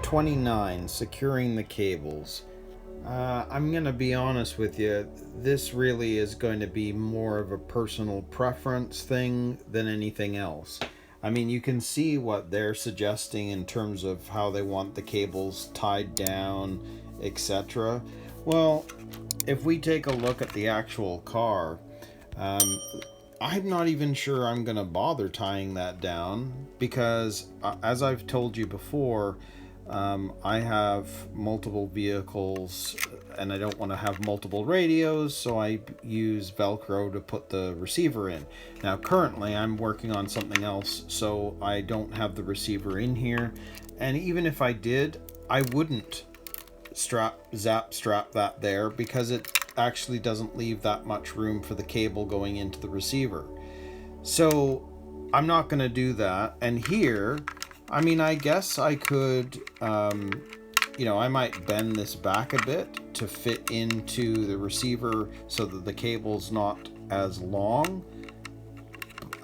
29, securing the cables. I'm gonna be honest with you, this really is going to be more of a personal preference thing than anything else. I mean, you can see what they're suggesting in terms of how they want the cables tied down, etc. Well, if we take a look at the actual car, I'm not even sure I'm gonna bother tying that down because, as I've told you before, I have multiple vehicles and I don't want to have multiple radios, so I use Velcro to put the receiver in. Now currently I'm working on something else, so I don't have the receiver in here, and even if I did, I wouldn't strap that there because it actually doesn't leave that much room for the cable going into the receiver. So I'm not going to do that. And here, I mean, I guess I could, I might bend this back a bit to fit into the receiver so that the cable's not as long.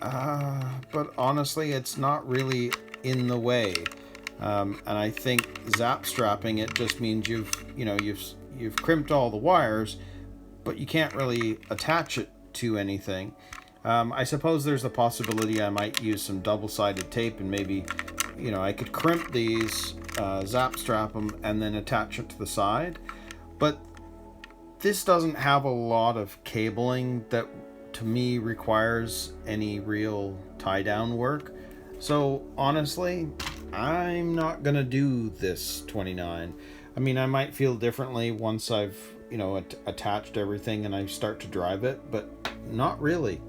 But honestly, it's not really in the way. And I think zap strapping it just means you've crimped all the wires, but you can't really attach it to anything. I suppose there's the possibility I might use some double-sided tape and maybe, I could crimp these, zap strap them, and then attach it to the side. But this doesn't have a lot of cabling that, to me, requires any real tie-down work. So, honestly, I'm not going to do this 29. I mean, I might feel differently once I've, attached everything and I start to drive it, but not really.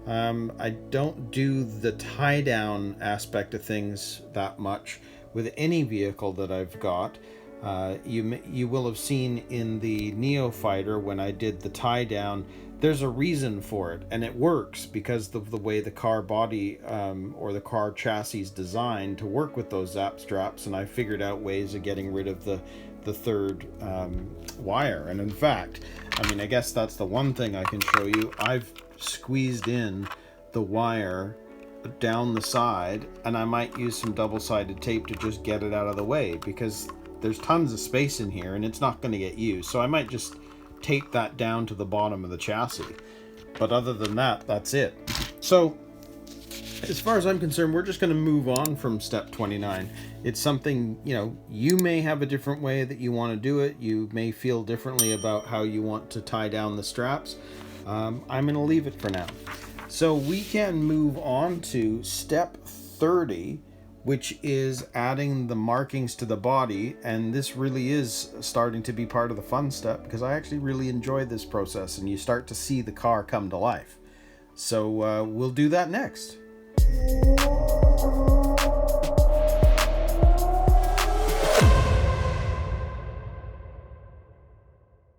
I don't do the tie down aspect of things that much with any vehicle that I've got. You will have seen in the Neo Fighter when I did the tie down, there's a reason for it, and it works because of the way the car body or the car chassis is designed to work with those zap straps, and I figured out ways of getting rid of the third wire. And in fact, I guess that's the one thing I can show you. I've squeezed in the wire down the side, and I might use some double-sided tape to just get it out of the way because there's tons of space in here and it's not going to get used. So I might just tape that down to the bottom of the chassis. But other than that, that's it. So as far as I'm concerned, we're just going to move on from step 29. It's something, you may have a different way that you want to do it. You may feel differently about how you want to tie down the straps. I'm going to leave it for now. So we can move on to step 30, which is adding the markings to the body. And this really is starting to be part of the fun step because I actually really enjoy this process and you start to see the car come to life. So we'll do that next.